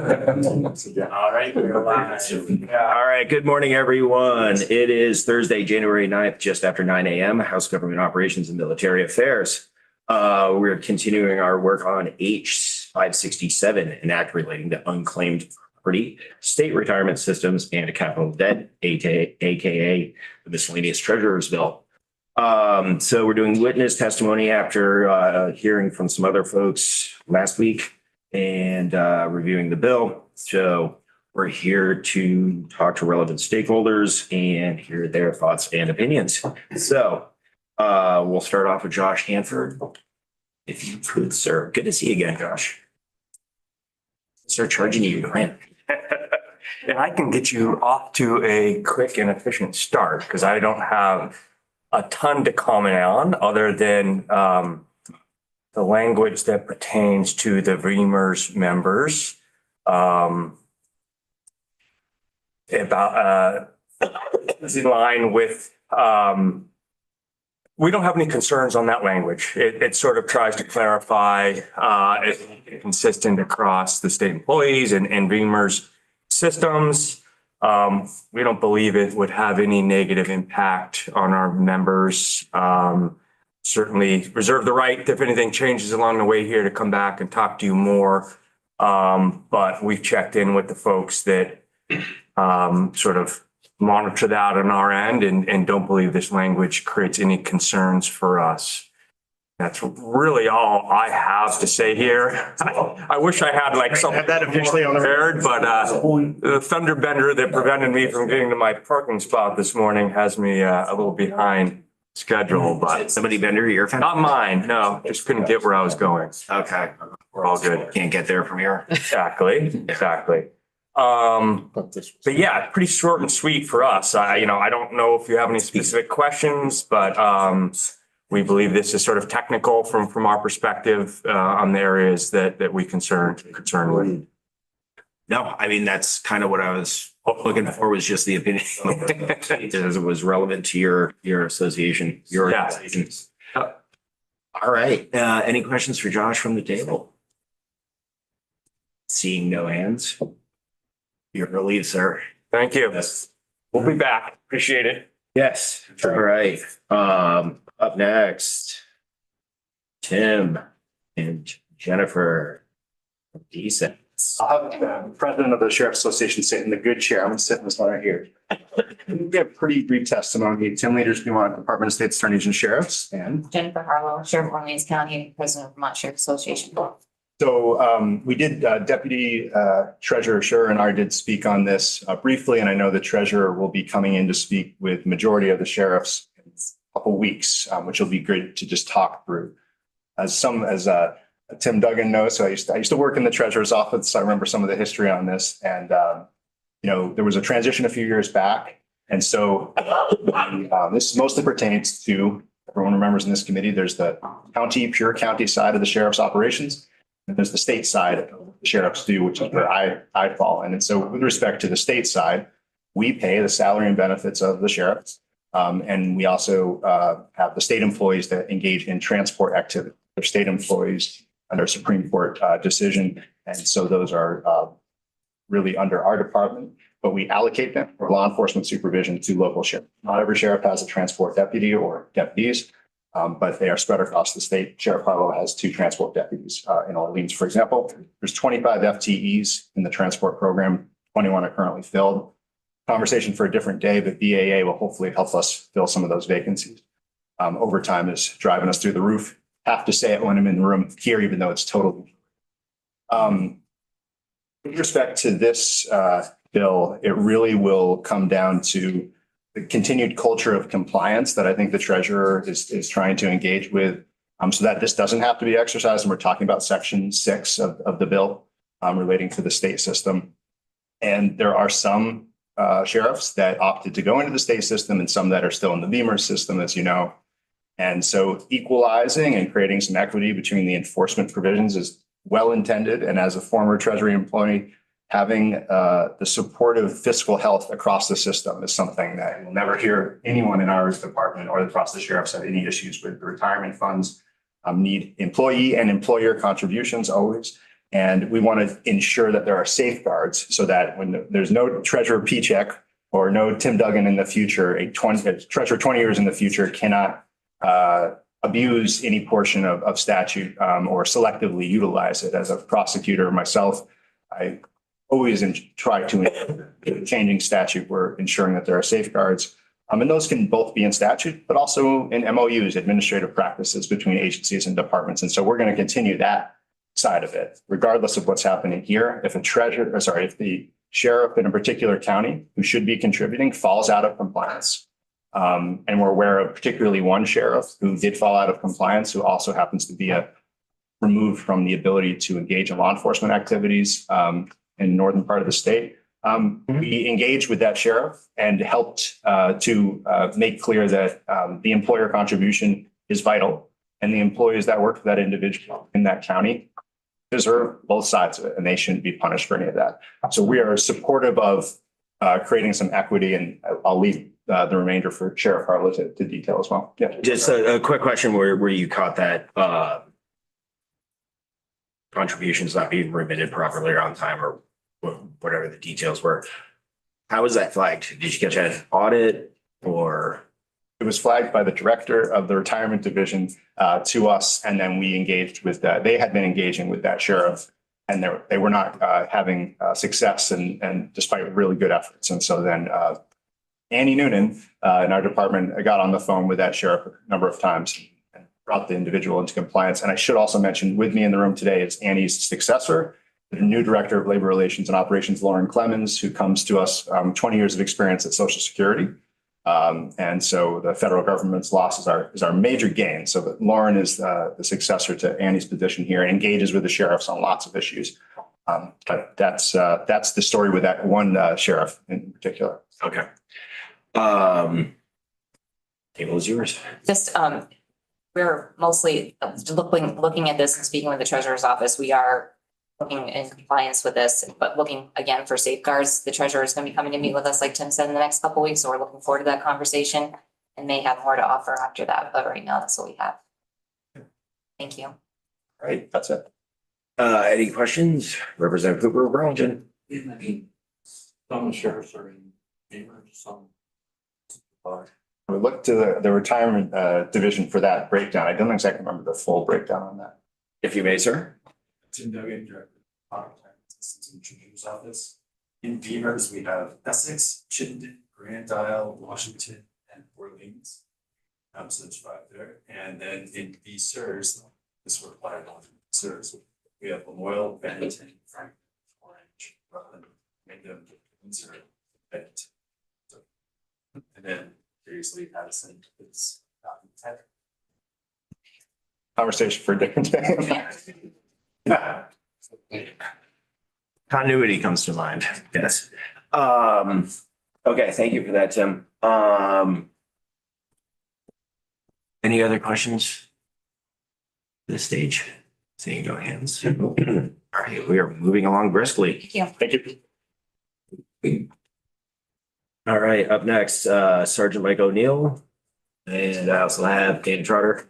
All right, we're live. All right, good morning, everyone. It is Thursday, January 9th, just after 9 a.m., House Government Operations and Military Affairs. We're continuing our work on H567, an act relating to unclaimed property, state retirement systems, and capital debt, aka the miscellaneous treasurer's bill. So we're doing witness testimony after hearing from some other folks last week and reviewing the bill. So we're here to talk to relevant stakeholders and hear their thoughts and opinions. So we'll start off with Josh Hanford. If you could, sir. Good to see you again, Josh. Start charging you your rent. And I can get you off to a quick and efficient start because I don't have a ton to comment on other than the language that pertains to the VEMR's members is in line with we don't have any concerns on that language. It sort of tries to clarify it's consistent across the state employees and VEMR's systems. We don't believe it would have any negative impact on our members. Certainly reserve the right, if anything changes along the way here, to come back and talk to you more. But we've checked in with the folks that sort of monitor that on our end and don't believe this language creates any concerns for us. That's really all I have to say here. I wish I had like something that officially on the prepared, but the thunder bender that prevented me from getting to my parking spot this morning has me a little behind schedule. But Somebody bender your fence? not mine. No, just couldn't get where I was going. Okay. We're all good. Can't get there from here. Exactly. But yeah, pretty short and sweet for us. I don't know if you have any specific questions, but we believe this is sort of technical from our perspective on the areas that we concerned with. No, I mean, that's kind of what I was looking for, was just the opinion as it was relevant to your association, your Yeah. organization. All right. Any questions for Josh from the table? Seeing no hands. You're relieved, sir. Thank you. We'll be back. Appreciate it. Yes. All right. Up next, Tim and Jennifer. Decent. I'll have the president of the Sheriff's Association sit in the good chair. I'm sitting this one right here. We have pretty brief testimony. Tim Leaders, we want Department of State Attorneys and Sheriffs, and Jennifer Harlow, Sheriff of Orleans County, President of Vermont Sheriff Association. so we did Deputy Treasurer Scher and I did speak on this briefly, and I know the treasurer will be coming in to speak with majority of the sheriffs in a couple weeks, which will be great to just talk through. As Tim Duggan knows, so I used to work in the treasurer's office. So I remember some of the history on this, and there was a transition a few years back, and so this mostly pertains to everyone remembers in this committee. There's the pure county side of the sheriff's operations, and there's the state side of the sheriffs do, which is where I fall in. And so, with respect to the state side, we pay the salary and benefits of the sheriffs, and we also have the state employees that engage in transport activity. They're state employees under a Supreme Court decision. And so those are really under our department, but we allocate them for law enforcement supervision to local sheriffs. Not every sheriff has a transport deputy or deputies, but they are spread across the state. Sheriff Harlow has 2 transport deputies in Orleans, for example. There's 25 FTEs in the transport program, 21 are currently filled. Conversation for a different day, but BAA will hopefully help us fill some of those vacancies. Overtime is driving us through the roof. Have to say it when I'm in the room here, even though it's totally. With respect to this bill, it really will come down to the continued culture of compliance that I think the treasurer is trying to engage with, so that this doesn't have to be exercised. And we're talking about Section 6 of the bill relating to the state system. And there are some sheriffs that opted to go into the state system and some that are still in the VEMR system, as you know. And so equalizing and creating some equity between the enforcement provisions is well intended. And as a former Treasury employee, having the supportive fiscal health across the system is something that you'll never hear anyone in our department or across the sheriffs have any issues with. The retirement funds need employee and employer contributions always. And we want to ensure that there are safeguards so that when there's no Treasurer Pichek or no Tim Duggan in the future, a treasurer 20 years in the future cannot abuse any portion of statute or selectively utilize it. As a prosecutor myself, I always try to, changing statute, we're ensuring that there are safeguards. And those can both be in statute, but also in MOUs, administrative practices between agencies and departments. And so we're going to continue that side of it, regardless of what's happening here. If if the sheriff in a particular county who should be contributing falls out of compliance, and we're aware of particularly one sheriff who did fall out of compliance, who also happens to be removed from the ability to engage in law enforcement activities in the northern part of the state. We engaged with that sheriff and helped to make clear that the employer contribution is vital, and the employees that work for that individual in that county deserve both sides of it, and they shouldn't be punished for any of that. So we are supportive of creating some equity, and I'll leave the remainder for Sheriff Harlett to detail as well. Yeah. Just a quick question where you caught that contributions not being remitted properly or on time or whatever the details were. How was that flagged? Did you catch an audit or? It was flagged by the director of the retirement division to us, and then we engaged with that. They had been engaging with that sheriff, and they were not having success, and despite really good efforts. And so then Annie Noonan in our department got on the phone with that sheriff a number of times and brought the individual into compliance. And I should also mention, with me in the room today is Annie's successor, the new director of labor relations and operations, Lauren Clemens, who comes to us 20 years of experience at Social Security. And so the federal government's loss is our major gain. So that Lauren is the successor to Annie's position here and engages with the sheriffs on lots of issues. But that's the story with that one sheriff in particular. Okay. Table is yours. Just, we're mostly looking at this and speaking with the treasurer's office. We are looking in compliance with this, but looking again for safeguards. The treasurer is going to be coming to meet with us, like Tim said, in the next couple of weeks. So we're looking forward to that conversation and may have more to offer after that. But right now, that's what we have. Thank you. All right. That's it. Any questions? Representative Cooper, Burlington. Some sheriffs are in favor, some. We looked to the retirement division for that breakdown. I don't exactly remember the full breakdown on that. If you may, sir. Tim Duggan, Director of Retirement Systems and Treasurer's Office. In Beavers, we have Essex, Chittenden, Grand Isle, Washington, and Orleans. So there's 5 there. And then in BSERS, this were 5 on BSERS. We have Lamoille, Bennington, Franklin, Orange, Rutland, Wyndham, Windsor, Bennington. And then previously Addison is Tech. Conversation for a different day. Continuity comes to mind. Yes. Okay. Thank you for that, Tim. Any other questions? This stage, seeing no hands. All right, we are moving along briskly. Thank you. Thank you. All right, up next, Sergeant Mike O'Neill. And I also have Dan Trotter.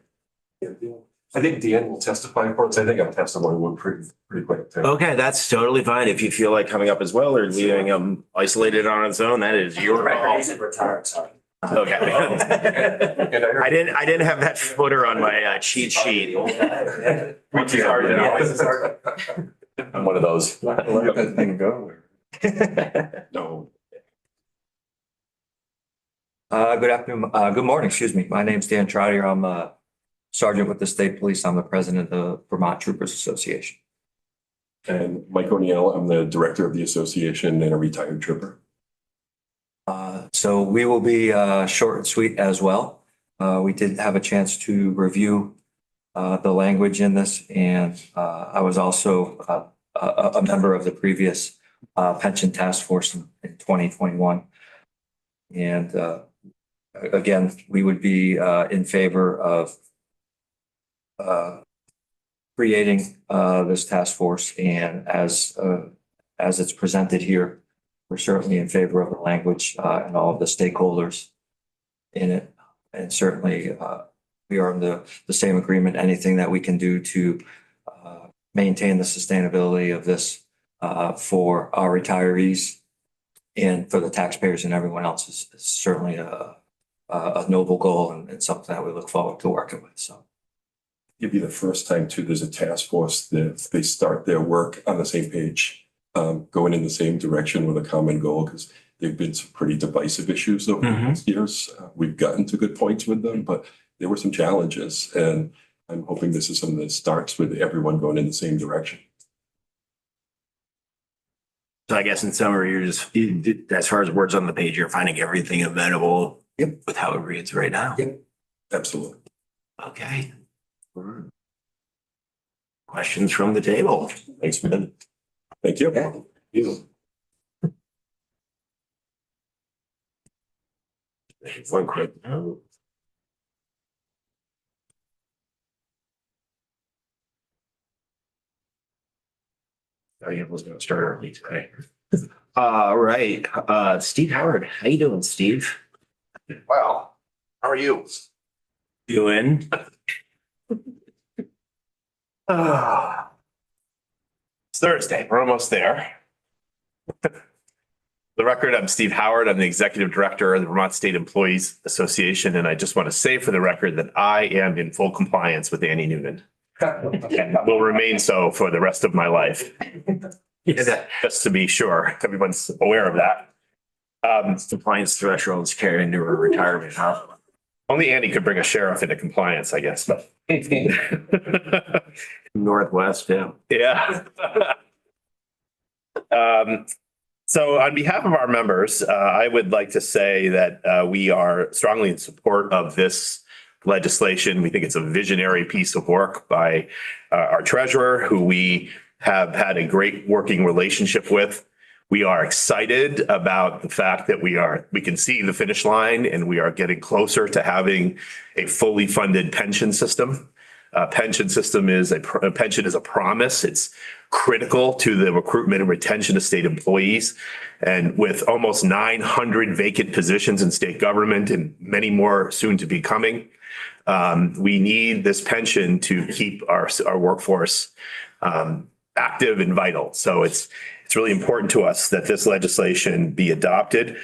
I think Dan will testify for us. I think I'll testify one pretty quick too. Okay, that's totally fine. If you feel like coming up as well or leaving him isolated on its own, that is your call. Retired, sorry. Okay. I didn't have that footer on my cheat sheet. I'm one of those. Let that thing go. No. Good afternoon, good morning, excuse me. My name's Dan Trotter. I'm a sergeant with the state police. I'm the president of the Vermont Troopers Association. And Mike O'Neill, I'm the director of the association and a retired trooper. So we will be short and sweet as well. We did have a chance to review the language in this, and I was also a member of the previous pension task force in 2021. And again, we would be in favor of creating this task force, and as it's presented here, we're certainly in favor of the language and all of the stakeholders in it. And certainly we are in the same agreement. Anything that we can do to maintain the sustainability of this for our retirees and for the taxpayers and everyone else is certainly a noble goal and something that we look forward to working with. So. It'd be the first time too, there's a task force that they start their work on the same page, going in the same direction with a common goal, because there've been some pretty divisive issues over the past years. We've gotten to good points with them, but there were some challenges, and I'm hoping this is something that starts with everyone going in the same direction. So I guess in summary, as far as words on the page, you're finding everything amenable. Yep. With how it reads right now. Yep. Absolutely. Okay. Questions from the table? Thanks, man. Thank you. One quick note. Oh, yeah, was gonna start early today. Right, Steve Howard, how you doing, Steve? Well, how are you? Doing? It's Thursday. We're almost there. The record, I'm Steve Howard. I'm the Executive Director of the Vermont State Employees Association, and I just want to say for the record that I am in full compliance with Annie Noonan. And will remain so for the rest of my life. Just to be sure, everyone's aware of that. Compliance thresholds carried into her retirement, huh? Only Annie could bring a sheriff into compliance, I guess, but. Northwest, yeah. Yeah. So on behalf of our members, I would like to say that we are strongly in support of this legislation. We think it's a visionary piece of work by our treasurer, who we have had a great working relationship with. We are excited about the fact that we can see the finish line and we are getting closer to having a fully funded pension system. Pension is a promise. It's critical to the recruitment and retention of state employees. And with almost 900 vacant positions in state government and many more soon to be coming, we need this pension to keep our workforce active and vital. So it's really important to us that this legislation be adopted.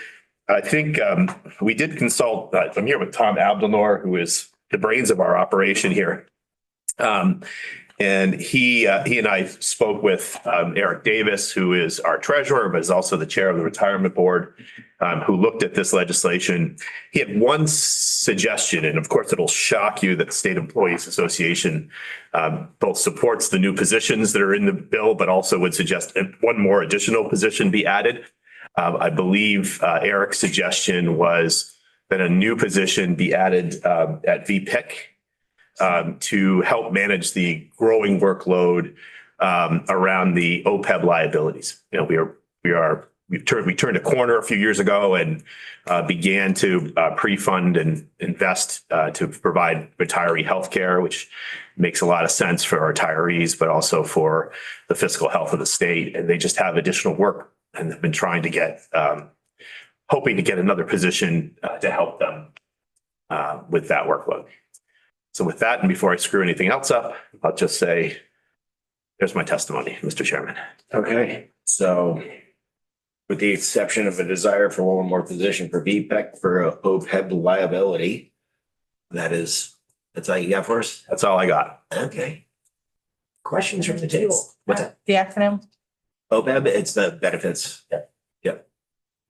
I think we did consult. I'm here with Tom Abdelnour, who is the brains of our operation here. And he and I spoke with Eric Davis, who is our treasurer, but is also the chair of the retirement board, who looked at this legislation. He had one suggestion, and of course, it'll shock you that the State Employees Association both supports the new positions that are in the bill, but also would suggest one more additional position be added. I believe Eric's suggestion was that a new position be added at VPIC. To help manage the growing workload around the OPEB liabilities. You know, we turned a corner a few years ago and began to pre-fund and invest to provide retiree health care, which makes a lot of sense for our retirees, but also for the fiscal health of the state. And they just have additional work and have been trying to get, hoping to get another position to help them with that workload. So with that, and before I screw anything else up, I'll just say, there's my testimony, Mr. Chairman. Okay, so with the exception of a desire for one more position for VPEC for OPEB liability, that's all you got for us? That's all I got. Okay. Questions from the table? What's that? The acronym? OPEB, it's the benefits. Yeah,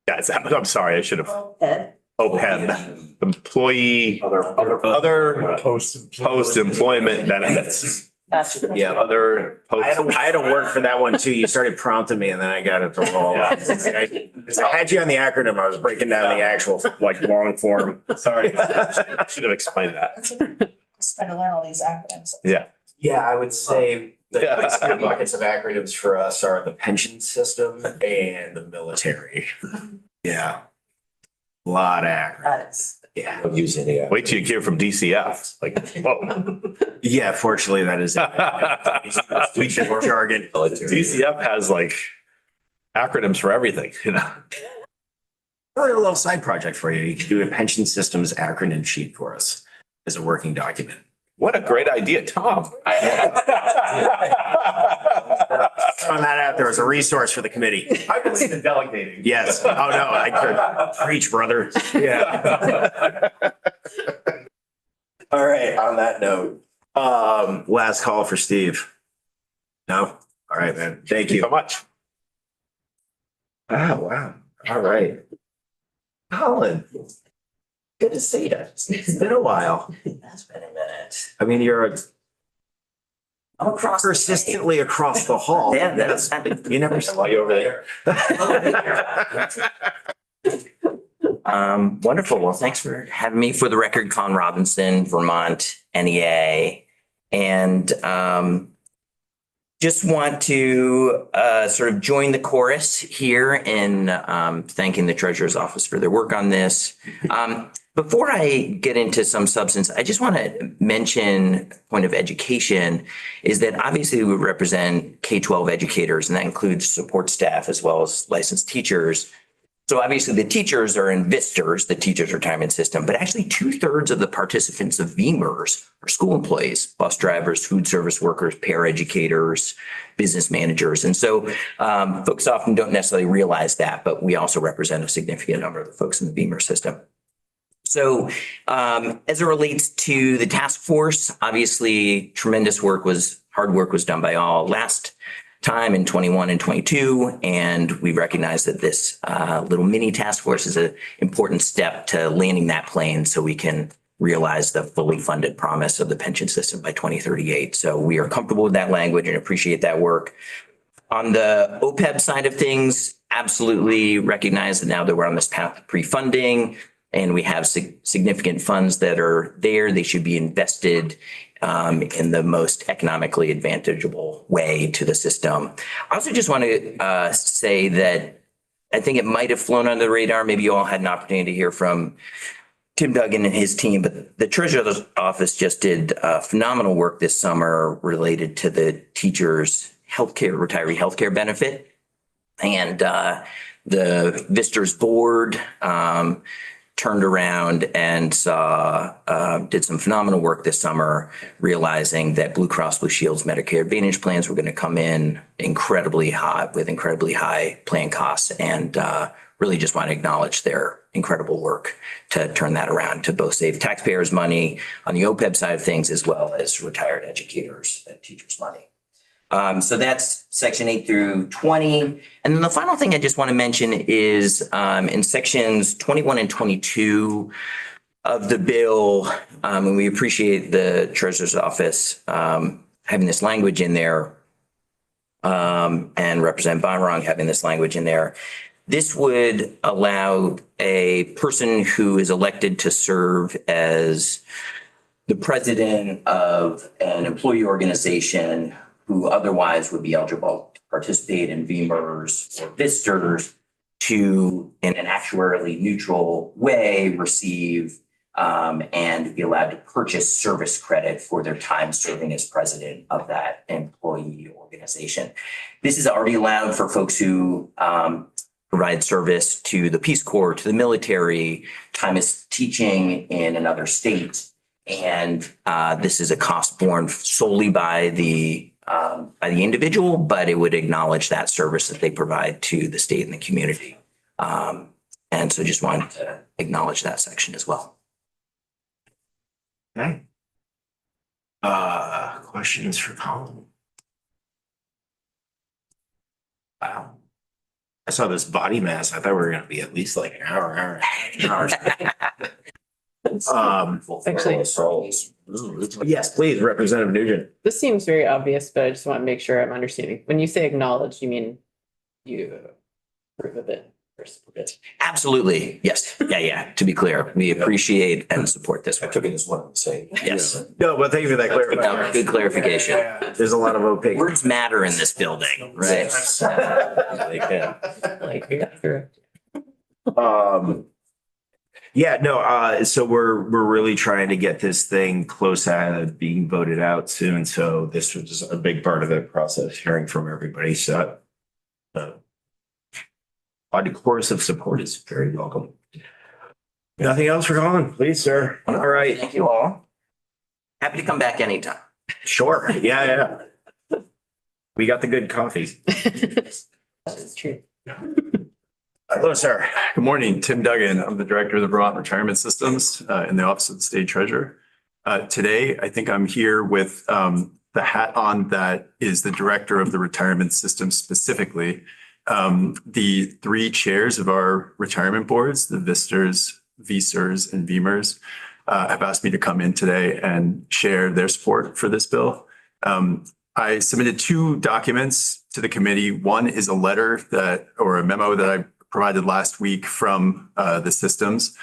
I'm sorry, I should have. OPEB, employee, other post-employment benefits. Yeah, Other. I had to work for that one too. You started prompting me and then I got it to roll. Yeah. I had you on the acronym. I was breaking down the actual long form. Sorry, I should have explained that. Trying to learn all these acronyms. Yeah. Yeah, I would say the two buckets of acronyms for us are the pension system and the military. Yeah. A lot of acronyms. That is. Yeah. Don't use any. Wait till you hear from DCF, like, whoa. Yeah, fortunately, that is it. We should jargon. DCF has like acronyms for everything, you know? A little side project for you. You can do a pension systems acronym sheet for us as a working document. What a great idea, Tom. Throwing that out there as a resource for the committee. I believe in delegating. Yes. Oh, no, I could preach, brother. Yeah. All right, on that note, last call for Steve. No? All right, man. Thank Thank you you. so much. Oh, wow. All right. Colin, good to see you. It's been a while. That's been a minute. I mean, you're I'm across. the persistently across the hall. Yeah, that's. You never saw you over there. Wonderful. Well, thanks for having me. For the record, Colin Robinson, Vermont NEA. And just want to sort of join the chorus here in thanking the Treasurer's Office for their work on this. Before I get into some substance, I just want to mention point of education is that obviously we represent K-12 educators, and that includes support staff as well as licensed teachers. So obviously the teachers are in VISTERS, the Teachers Retirement System, but actually 2/3 of the participants of VEMRS are school employees, bus drivers, food service workers, paraeducators, business managers. And so folks often don't necessarily realize that, but we also represent a significant number of the folks in the VEMRS system. So as it relates to the task force, obviously tremendous hard work was done by all last time in 21 and 22. And we recognize that this little mini task force is an important step to landing that plane so we can realize the fully funded promise of the pension system by 2038. So we are comfortable with that language and appreciate that work. On the OPEB side of things, absolutely recognize that now that we're on this path of pre-funding, and we have significant funds that are there, they should be invested in the most economically advantageable way to the system. I also just want to say that I think it might have flown under the radar. Maybe you all had an opportunity to hear from Tim Duggan and his team, but the Treasurer's Office just did phenomenal work this summer related to the teachers' retiree healthcare benefit. And the VISTERS board turned around and did some phenomenal work this summer, realizing that Blue Cross Blue Shield's Medicare Advantage plans were going to come in incredibly high plan costs, and really just want to acknowledge their incredible work to turn that around to both save taxpayers money on the OPEB side of things, as well as retired educators and teachers money. So that's section 8 through 20. And then the final thing I just want to mention is in sections 21 and 22 of the bill, and we appreciate the Treasurer's Office having this language in there, and Representative Bonrong having this language in there. This would allow a person who is elected to serve as the president of an employee organization who otherwise would be eligible to participate in VEMRS or VISTERS to, in an actuarially neutral way, receive and be allowed to purchase service credit for their time serving as president of that employee organization. This is already allowed for folks who provide service to the Peace Corps, to the military, time is teaching in another state. And this is a cost borne solely by the individual, but it would acknowledge that service that they provide to the state and the community. And so just wanted to acknowledge that section as well. Okay. Questions for Colin? Wow. I saw this body mass. I thought we were going to be at least like an hour. Actually, Yes, please, Representative Nugent. this seems very obvious, but I just want to make sure I'm understanding. When you say acknowledge, you mean you approve of it or support it? Absolutely. Yes. Yeah. To be clear, we appreciate and support this I one. took it as one of the same. Yes. No, but thank you for that No, clarification. good clarification. There's a lot of opaque. Words matter in this building, right? They can. Like, you're- Yeah, no, so we're really trying to get this thing close to being voted out soon. So this was a big part of the process, hearing from everybody. So a course of support is very welcome. Nothing else for Colin, please, sir. All right. Thank you all. Happy to come back anytime. Sure. Yeah. We got the good coffee. That is true. Hello, sir. Good morning, Tim Duggan. I'm the Director of the Vermont Retirement Systems in the Office of the State Treasurer. Today, I think I'm here with the hat on that is the Director of the Retirement System specifically. The three chairs of our retirement boards, the VISTers, VSERS, and VEMRs, have asked me to come in today and share their support for this bill. I submitted two documents to the committee. One is a letter or a memo that I provided last week from the systems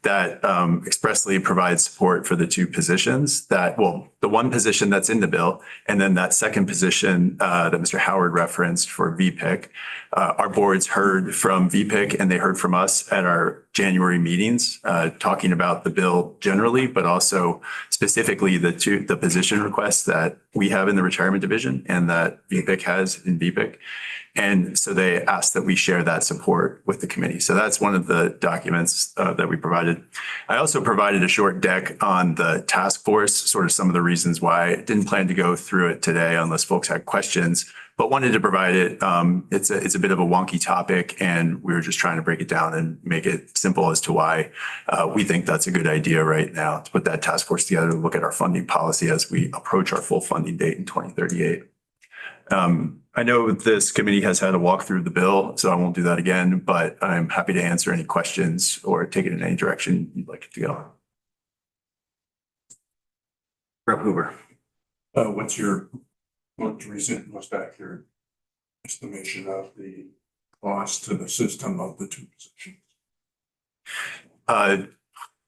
that expressly provides support for the two positions the one position that's in the bill, and then that second position that Mr. Howard referenced for VPIC. Our boards heard from VPIC and they heard from us at our January meetings, talking about the bill generally, but also specifically the position requests that we have in the retirement division and that VPIC has in VPIC. And so they asked that we share that support with the committee. So that's one of the documents that we provided. I also provided a short deck on the task force, sort of some of the reasons why. I didn't plan to go through it today unless folks had questions, but wanted to provide it. It's a bit of a wonky topic, and we were just trying to break it down and make it simple as to why we think that's a good idea right now to put that task force together to look at our funding policy as we approach our full funding date in 2038. I know this committee has had a walk through the bill, so I won't do that again, but I'm happy to answer any questions or take it in any direction you'd like it to go. Rep. Hoover. What's your most recent, most accurate estimation of the cost to the system of the two positions?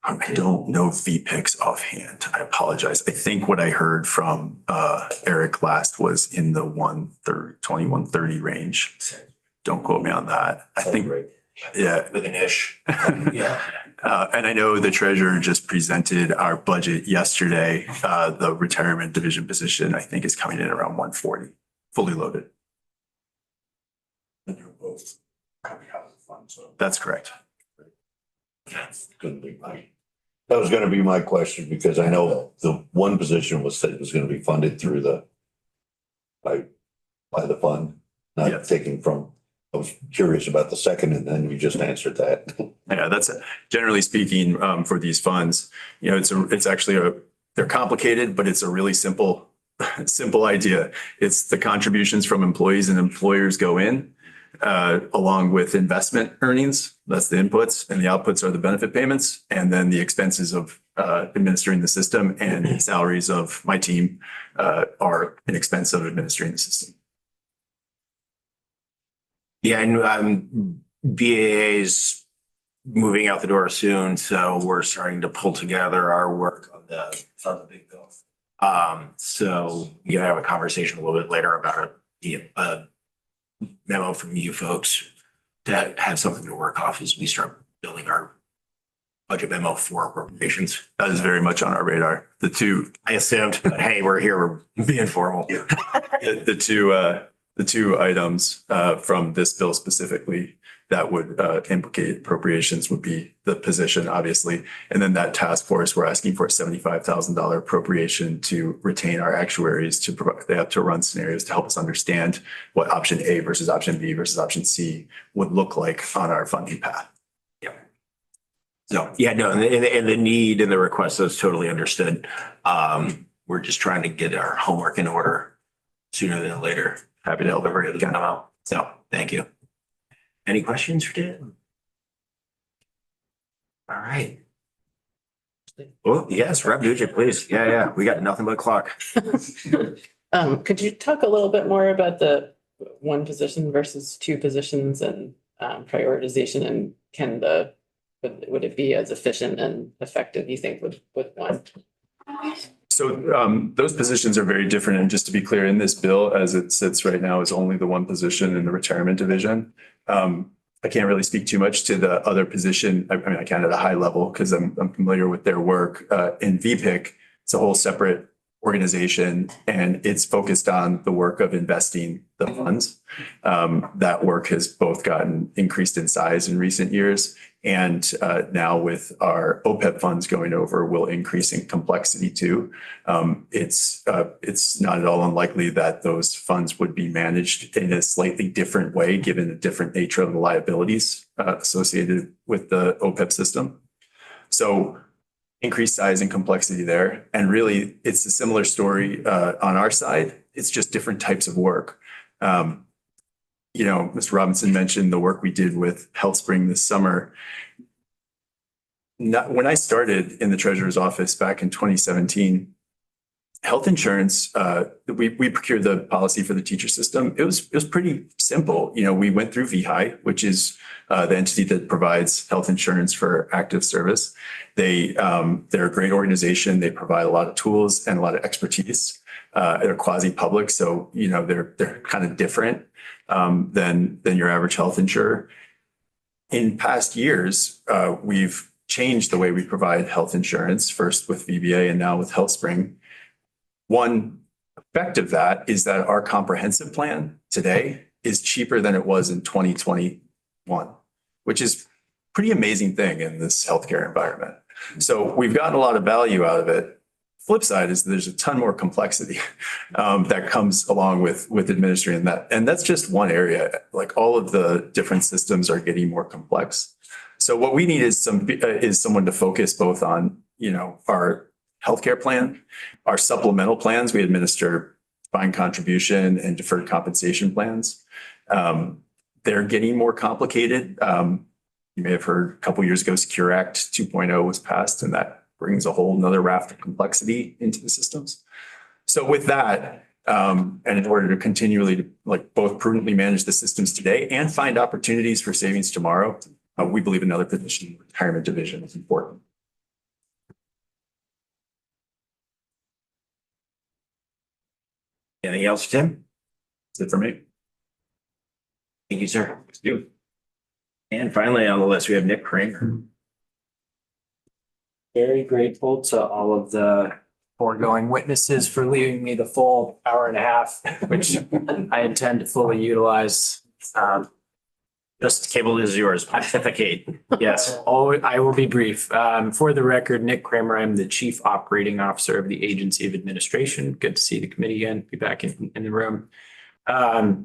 I don't know VPICs offhand. I apologize. I think what I heard from Eric last was in the 130 range. Don't quote me on that. I think, yeah. With an ish. Yeah. And I know the treasurer just presented our budget yesterday. The retirement division position, I think, is coming in around 140, fully loaded. And you're both coming out of the fund, so. That's correct. Couldn't be mine. That was gonna be my question, because I know the one position was said it was gonna be funded through by the fund, not Yes. taking from. I was curious about the second, and then you just answered that. Yeah, that's generally speaking, for these funds, it's actually they're complicated, but it's a really simple idea. It's the contributions from employees and employers go in, along with investment earnings. That's the inputs, and the outputs are the benefit payments. And then the expenses of administering the system and salaries of my team are an expense of administering the system. Yeah, and BAA's moving out the door soon, so we're starting to pull together our work on the big bill. So you have a conversation a little bit later about a memo from you folks to have something to work off as we start building our budget memo for appropriations. That is very much on our radar. I assumed, but hey, we're here, we're being formal. The two items from this bill specifically that would implicate appropriations would be the position, obviously. And then that task force, we're asking for a $75,000 appropriation to retain our actuaries to provide, they have to run scenarios to help us understand what option A versus option B versus option C would look like on our funding path. Yeah. So, yeah, no, and the need and the request is totally understood. We're just trying to get our homework in order sooner than later. Happy to help everybody Get them out. So, thank you. Any questions for Tim? All right. Oh, yes, Rep. Nugent, please. Yeah. We got nothing but clock. Could you talk a little bit more about the one position versus two positions and prioritization, and would it be as efficient and effective, you think, with one? So those positions are very different. And just to be clear, in this bill, as it sits right now, is only the one position in the retirement division. I can't really speak too much to the other position. I mean, I can at a high level because I'm familiar with their work. In VPIC, it's a whole separate organization, and it's focused on the work of investing the funds. That work has both gotten increased in size in recent years, and now with our OPEB funds going over, will increase in complexity too. It's not at all unlikely that those funds would be managed in a slightly different way, given the different nature of the liabilities associated with the OPEB system. So increased size and complexity there. And really, it's a similar story on our side. It's just different types of work. Mr. Robinson mentioned the work we did with HealthSpring this summer. When I started in the treasurer's office back in 2017, health insurance, we procured the policy for the teacher system. It was pretty simple. We went through VHI, which is the entity that provides health insurance for active service. They're a great organization. They provide a lot of tools and a lot of expertise. They're quasi-public, so they're kind of different than your average health insurer. In past years, we've changed the way we provide health insurance, first with VBA and now with HealthSpring. One effect of that is that our comprehensive plan today is cheaper than it was in 2021, which is a pretty amazing thing in this healthcare environment. So we've gotten a lot of value out of it. Flip side is there's a ton more complexity that comes along with administering that. And that's just one area. Like all of the different systems are getting more complex. So what we need is someone to focus both on, our healthcare plan, our supplemental plans. We administer defined contribution and deferred compensation plans. They're getting more complicated. You may have heard a couple of years ago, Secure Act 2.0 was passed, and that brings a whole nother raft of complexity into the systems. So with that, and in order to continually both prudently manage the systems today and find opportunities for savings tomorrow, we believe another position in the retirement division is important. Anything else, Tim? That's it for me. Thank you, sir. And finally on the list, we have Nick Kramer. Very grateful to all of the foregoing witnesses for leaving me the full hour and a half, which I intend to fully utilize. Just cable is yours. Pontificate. Yes. I will be brief. For the record, Nick Kramer, I'm the Chief Operating Officer of the Agency of Administration. Good to see the committee again, be back in the room. I've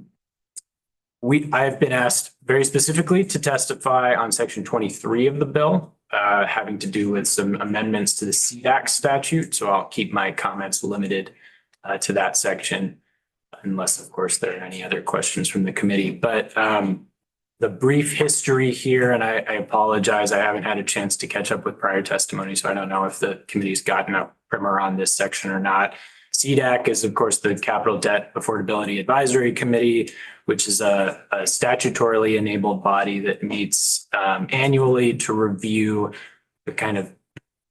been asked very specifically to testify on section 23 of the bill, having to do with some amendments to the CDAC statute. So I'll keep my comments limited to that section, unless, of course, there are any other questions from the committee. But the brief history here, and I apologize, I haven't had a chance to catch up with prior testimony, so I don't know if the committee's gotten a primer on this section or not. CDAC is, of course, the Capital Debt Affordability Advisory Committee, which is a statutorily enabled body that meets annually to review the kind of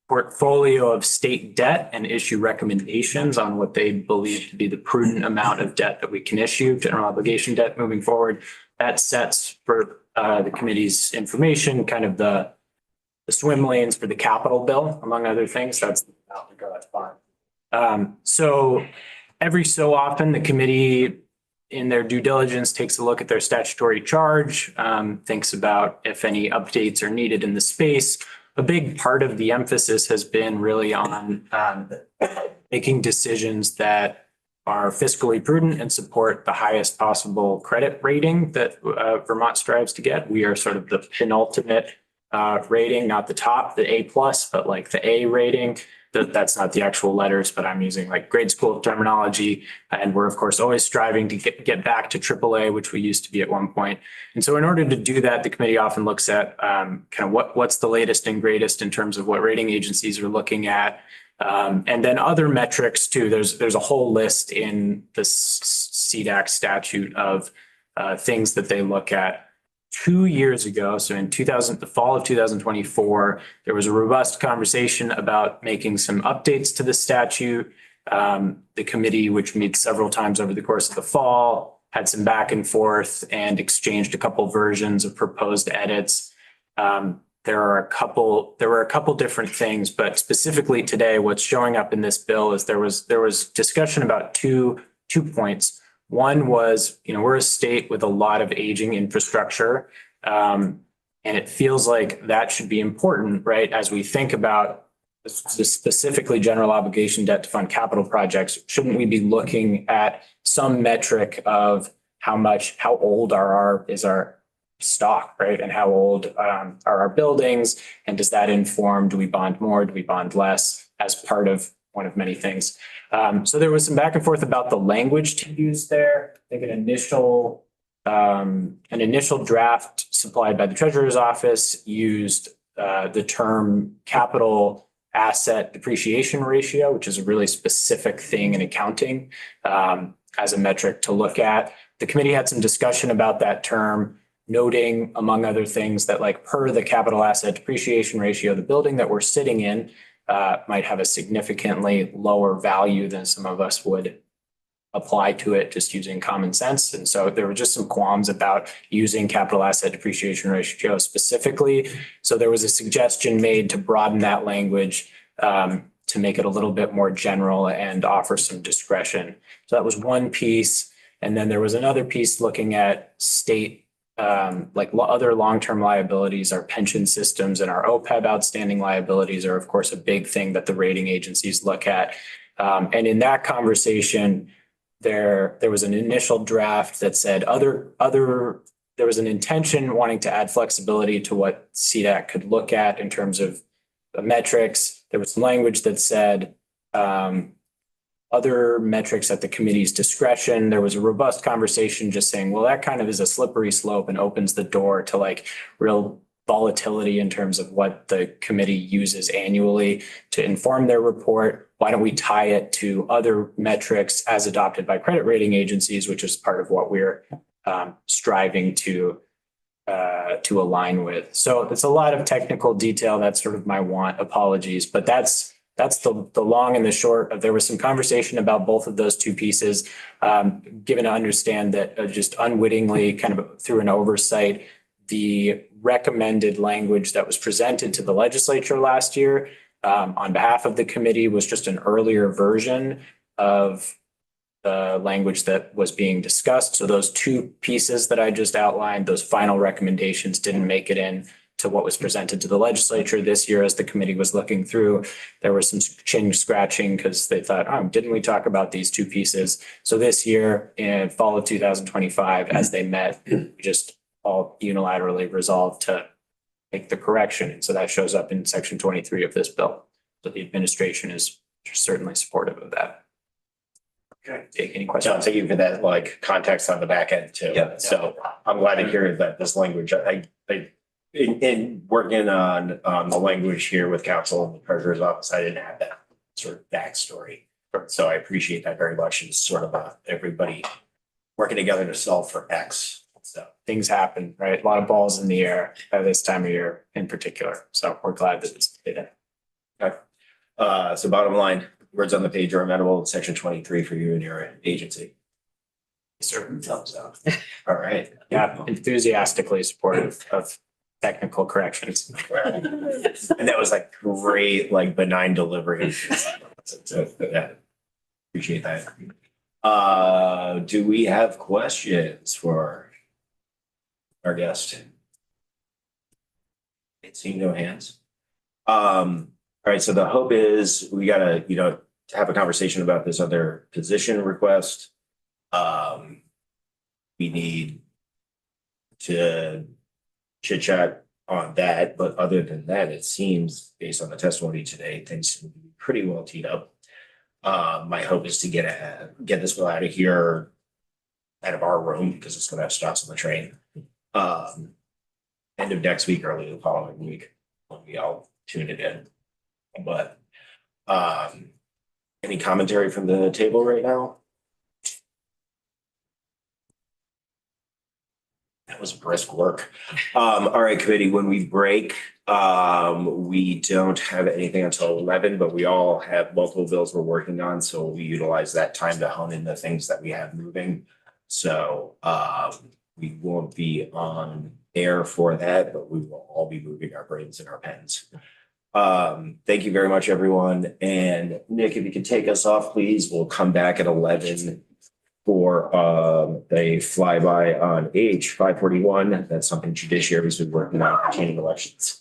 portfolio of state debt and issue recommendations on what they believe to be the prudent amount of debt that we can issue, general obligation debt moving forward. That sets for the committee's information, kind of the swim lanes for the capital bill, among other things. That's fine. So every so often, the committee in their due diligence takes a look at their statutory charge, thinks about if any updates are needed in the space. A big part of the emphasis has been really on making decisions that are fiscally prudent and support the highest possible credit rating that Vermont strives to get. We are sort of the penultimate rating, not the top, the A+, but like the A rating. That's not the actual letters, but I'm using like grade school terminology. And we're, of course, always striving to get back to AAA, which we used to be at one point. And so in order to do that, the committee often looks at kind of what's the latest and greatest in terms of what rating agencies are looking at. And then other metrics too. There's a whole list in the CDAC statute of things that they look at. 2 years ago, so in the fall of 2024, there was a robust conversation about making some updates to the statute. The committee, which meets several times over the course of the fall, had some back and forth and exchanged a couple versions of proposed edits. there were a couple different things, but specifically today, what's showing up in this bill is there was discussion about two points. One was, we're a state with a lot of aging infrastructure. And it feels like that should be important, right? As we think about specifically general obligation debt to fund capital projects, shouldn't we be looking at some metric of how old is our stock, right? And how old are our buildings? And does that inform, do we bond more? Do we bond less as part of one of many things? So there was some back and forth about the language to use there. I think an initial draft supplied by the treasurer's office used the term capital asset depreciation ratio, which is a really specific thing in accounting as a metric to look at. The committee had some discussion about that term, noting, among other things, that like per the capital asset depreciation ratio, the building that we're sitting in might have a significantly lower value than some of us would apply to it just using common sense. And so there were just some qualms about using capital asset depreciation ratio specifically. So there was a suggestion made to broaden that language to make it a little bit more general and offer some discretion. So that was one piece. And then there was another piece looking at state other long-term liabilities. Our pension systems and our OPEB outstanding liabilities are, of course, a big thing that the rating agencies look at. And in that conversation, there was an initial draft that said there was an intention wanting to add flexibility to what CDAC could look at in terms of the metrics. There was some language that said other metrics at the committee's discretion. There was a robust conversation just saying, well, that kind of is a slippery slope and opens the door to like real volatility in terms of what the committee uses annually to inform their report. Why don't we tie it to other metrics as adopted by credit rating agencies, which is part of what we're striving to align with. So it's a lot of technical detail. That's sort of my want. Apologies, but that's the long and the short of. There was some conversation about both of those two pieces, given to understand that just unwittingly, kind of through an oversight, the recommended language that was presented to the legislature last year on behalf of the committee was just an earlier version of the language that was being discussed. So those two pieces that I just outlined, those final recommendations didn't make it in to what was presented to the legislature this year as the committee was looking through. There was some chin scratching because they thought, didn't we talk about these two pieces? So this year in fall of 2025, as they met, we just all unilaterally resolved to make the correction. And so that shows up in section 23 of this bill. So the administration is certainly supportive of that. Okay. Take any questions? John, thank you for that context on the back end too. Yeah. So I'm glad to hear that this language, in working on the language here with council and the treasurer's office, I didn't have that sort of backstory. So I appreciate that very much. It's sort of everybody working together to solve for X. So things happen, right? A lot of balls in the air at this time of year in particular. So we're glad that it's did. Okay. So bottom line, words on the page are amenable to section 23 for you and your agency. Certain thumbs up. All right. Yeah, enthusiastically supportive of technical corrections. And that was great, benign delivery. So, yeah, appreciate that. Do we have questions for our guest? Seeing no hands. All right, so the hope is we gotta, have a conversation about this other position request. We need to chit chat on that, but other than that, it seems based on the testimony today, things will be pretty well teed up. My hope is to get this bill out of here, out of our room, because it's going to have stops on the train. End of next week, early the following week, when we all tune it in. But any commentary from the table right now? That was brisk work. All right, committee, when we break, we don't have anything until 11, but we all have multiple bills we're working on. So we utilize that time to hone in the things that we have moving. So we won't be on air for that, but we will all be moving our brains and our pens. Thank you very much, everyone. And Nick, if you could take us off, please, we'll come back at 11 for a flyby on H 541. That's something judiciary's been working on pertaining elections.